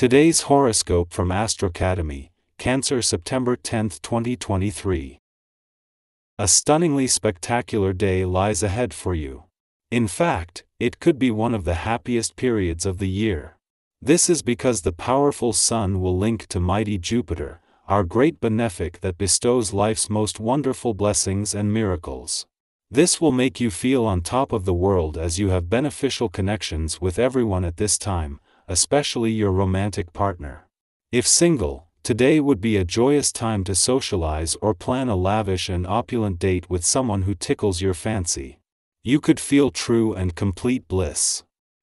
Today's horoscope from Astrocademy, Cancer, September 10, 2023. A stunningly spectacular day lies ahead for you. In fact, it could be one of the happiest periods of the year. This is because the powerful Sun will link to mighty Jupiter, our great benefic that bestows life's most wonderful blessings and miracles. This will make you feel on top of the world as you have beneficial connections with everyone at this time, especially your romantic partner. If single, today would be a joyous time to socialize or plan a lavish and opulent date with someone who tickles your fancy. You could feel true and complete bliss.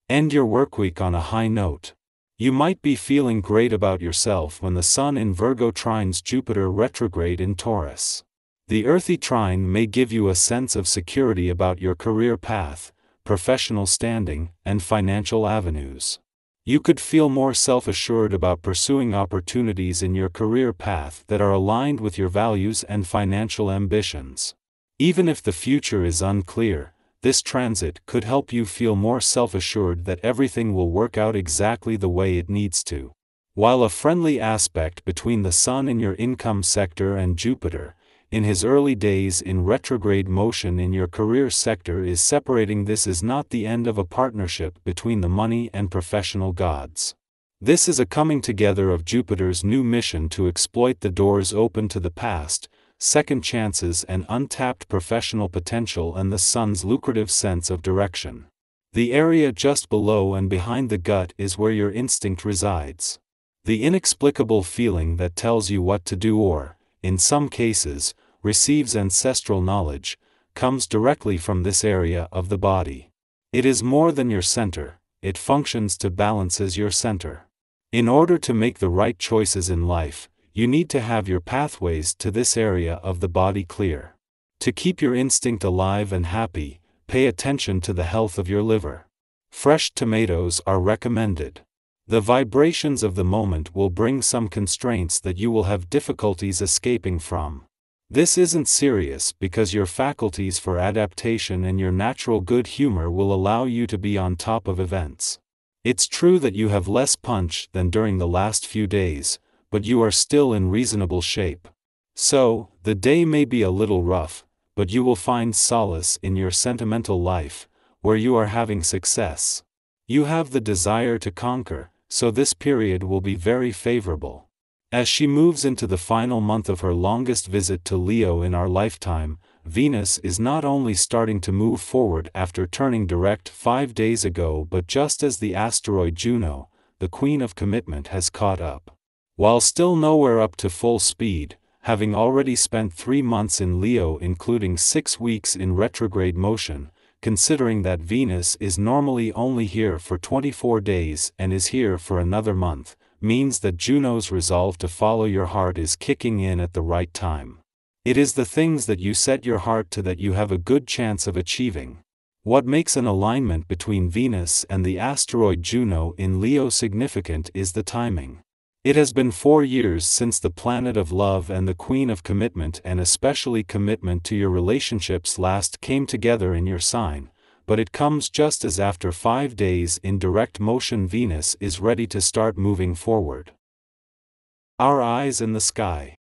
End your workweek on a high note. You might be feeling great about yourself when the Sun in Virgo trines Jupiter retrograde in Taurus. The earthy trine may give you a sense of security about your career path, professional standing, and financial avenues. You could feel more self-assured about pursuing opportunities in your career path that are aligned with your values and financial ambitions. Even if the future is unclear, this transit could help you feel more self-assured that everything will work out exactly the way it needs to. While a friendly aspect between the Sun in your income sector and Jupiter, in his early days in retrograde motion in your career sector, is separating, this is not the end of a partnership between the money and professional gods. This is a coming together of Jupiter's new mission to exploit the doors open to the past, second chances and untapped professional potential, and the Sun's lucrative sense of direction. The area just below and behind the gut is where your instinct resides. The inexplicable feeling that tells you what to do or, in some cases, receives ancestral knowledge, comes directly from this area of the body. It is more than your center, it functions to balance as your center. In order to make the right choices in life, you need to have your pathways to this area of the body clear. To keep your instinct alive and happy, pay attention to the health of your liver. Fresh tomatoes are recommended. The vibrations of the moment will bring some constraints that you will have difficulties escaping from. This isn't serious because your faculties for adaptation and your natural good humor will allow you to be on top of events. It's true that you have less punch than during the last few days, but you are still in reasonable shape. So, the day may be a little rough, but you will find solace in your sentimental life, where you are having success. You have the desire to conquer, so this period will be very favorable. As she moves into the final month of her longest visit to Leo in our lifetime, Venus is not only starting to move forward after turning direct 5 days ago, but just as the asteroid Juno, the queen of commitment, has caught up. While still nowhere up to full speed, having already spent 3 months in Leo including 6 weeks in retrograde motion, considering that Venus is normally only here for 24 days and is here for another month, means that Juno's resolve to follow your heart is kicking in at the right time. It is the things that you set your heart to that you have a good chance of achieving. What makes an alignment between Venus and the asteroid Juno in Leo significant is the timing. It has been 4 years since the planet of love and the queen of commitment, and especially commitment to your relationships, last came together in your sign, but it comes just as after 5 days in direct motion Venus is ready to start moving forward. Our eyes in the sky.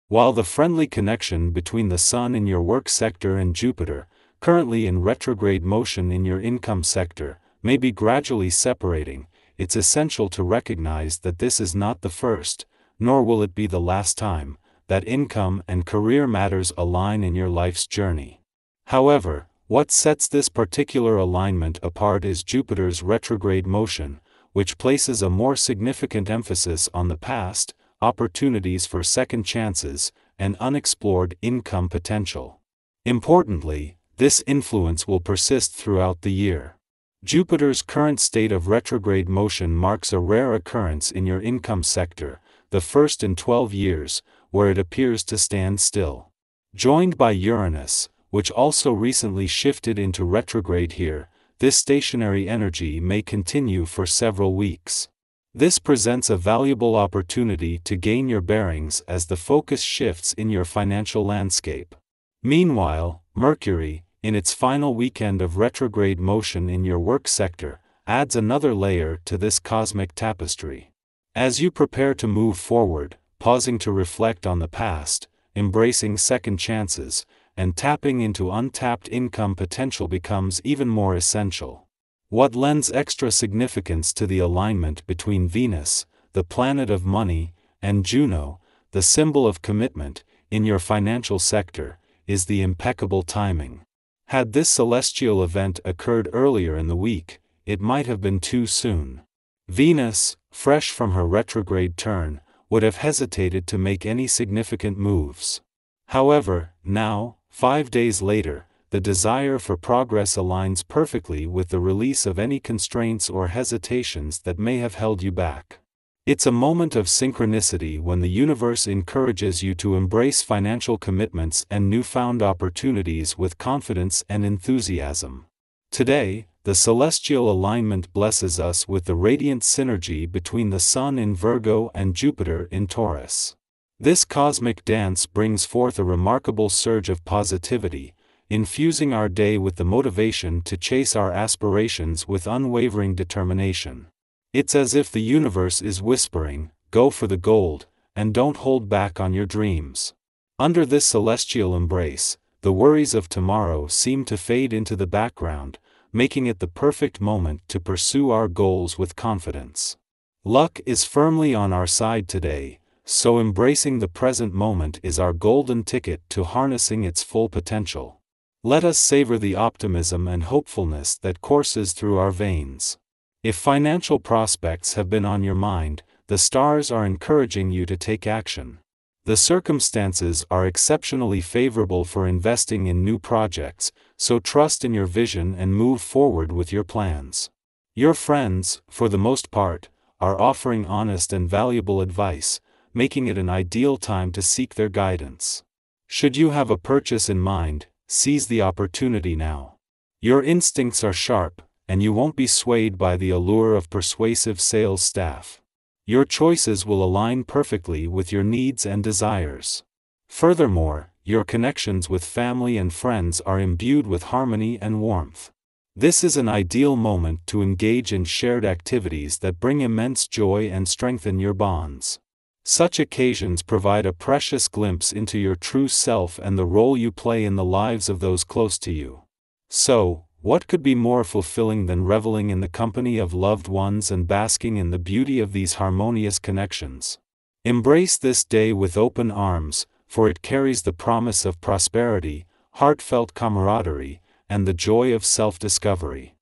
While the friendly connection between the Sun in your work sector and Jupiter, currently in retrograde motion in your income sector, may be gradually separating, it's essential to recognize that this is not the first, nor will it be the last time, that income and career matters align in your life's journey. However, what sets this particular alignment apart is Jupiter's retrograde motion, which places a more significant emphasis on the past, opportunities for second chances, and unexplored income potential. Importantly, this influence will persist throughout the year. Jupiter's current state of retrograde motion marks a rare occurrence in your income sector, the first in 12 years, where it appears to stand still. Joined by Uranus, which also recently shifted into retrograde here, this stationary energy may continue for several weeks. This presents a valuable opportunity to gain your bearings as the focus shifts in your financial landscape. Meanwhile, Mercury, in its final weekend of retrograde motion in your work sector, adds another layer to this cosmic tapestry. As you prepare to move forward, pausing to reflect on the past, embracing second chances, and tapping into untapped income potential becomes even more essential. What lends extra significance to the alignment between Venus, the planet of money, and Juno, the symbol of commitment, in your financial sector, is the impeccable timing. Had this celestial event occurred earlier in the week, it might have been too soon. Venus, fresh from her retrograde turn, would have hesitated to make any significant moves. However, now, 5 days later, the desire for progress aligns perfectly with the release of any constraints or hesitations that may have held you back. It's a moment of synchronicity when the universe encourages you to embrace financial commitments and newfound opportunities with confidence and enthusiasm. Today, the celestial alignment blesses us with the radiant synergy between the Sun in Virgo and Jupiter in Taurus. This cosmic dance brings forth a remarkable surge of positivity, infusing our day with the motivation to chase our aspirations with unwavering determination. It's as if the universe is whispering, "Go for the gold, and don't hold back on your dreams." Under this celestial embrace, the worries of tomorrow seem to fade into the background, making it the perfect moment to pursue our goals with confidence. Luck is firmly on our side today, so embracing the present moment is our golden ticket to harnessing its full potential. Let us savor the optimism and hopefulness that courses through our veins. If financial prospects have been on your mind, the stars are encouraging you to take action. The circumstances are exceptionally favorable for investing in new projects, so trust in your vision and move forward with your plans. Your friends, for the most part, are offering honest and valuable advice, making it an ideal time to seek their guidance. Should you have a purchase in mind, seize the opportunity now. Your instincts are sharp, and you won't be swayed by the allure of persuasive sales staff. Your choices will align perfectly with your needs and desires. Furthermore, your connections with family and friends are imbued with harmony and warmth. This is an ideal moment to engage in shared activities that bring immense joy and strengthen your bonds. Such occasions provide a precious glimpse into your true self and the role you play in the lives of those close to you. So, what could be more fulfilling than reveling in the company of loved ones and basking in the beauty of these harmonious connections? Embrace this day with open arms, for it carries the promise of prosperity, heartfelt camaraderie, and the joy of self-discovery.